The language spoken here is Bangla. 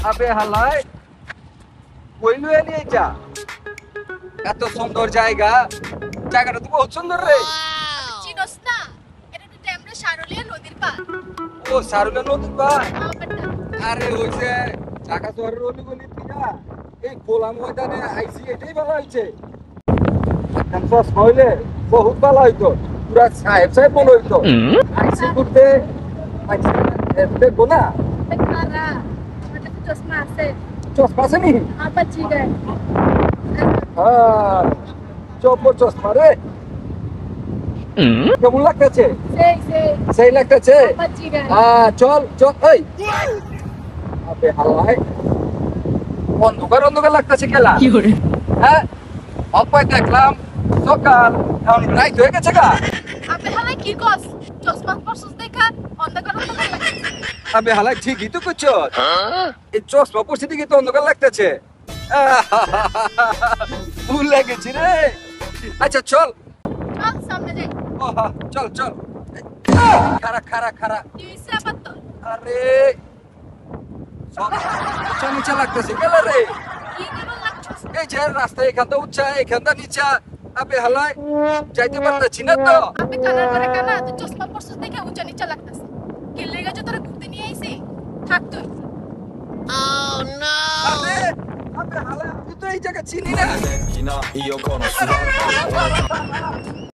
আবে হালাই কই লয়ে নিয়ে যা এত সুন্দর জায়গা জায়গাটা তো বহুত সুন্দর রে চিনস না এটা তো আমরা সারুলিয়া নদীর পার ও সারুলা নদী বা আমারটা আরে ওই যে ঢাকা শহরের অলিগলি থেকে এই খোলা ময়দানে আইসি এটাই ভালো হয়েছে একদম সস হইলে বহুত ভালো হইতো পুরা সাহেব সাহেব বলে হইতো আইসি করতে দেখবো না খারা আমারটা তো চশমা আছে চশমা আছে নি আবার জিগে হ্যাঁ চব্বর চশমা রে কেমন লাগতেছে সেই লাগতেছে আবার জিগে চল চল এই আবে হালাই অন্ধকার অন্ধকার লাগতেছে খেলা হ্যাঁ অপায় দেখলাম সকাল এখন রাইত হয়ে গেছে গা আপনি হালাই কি কস চশমা পরছস দেখা অন্ধকার অন্ধকার লাগে আবে হালাই ঠিকই তো করছো এই চশমা পড়ছে দিকে তো অন্ধকার লাগতেছে ভুল লাগেছি রে আচ্ছা চল চল সামনে যাই চল চল খারা খারা খারা কি হইছে আবার তো আরে সব উঁচা নিচা লাগতেছে গেল রে কি কেমন লাগছস এই যে রাস্তা এখানটা উঁচা এখানটা নিচা আবে হালাই যাইতে পারতেছি না তো আপনি কানার করে কানা তো চশমা পরছস দেখা উঁচা নিচা লাগতাছে কে লেগে যে তোরা ঘুরতে নিয়ে আইছি থাক তুই আবে আবে হালাই আমি তো এই জায়গা চিনি না Io conosco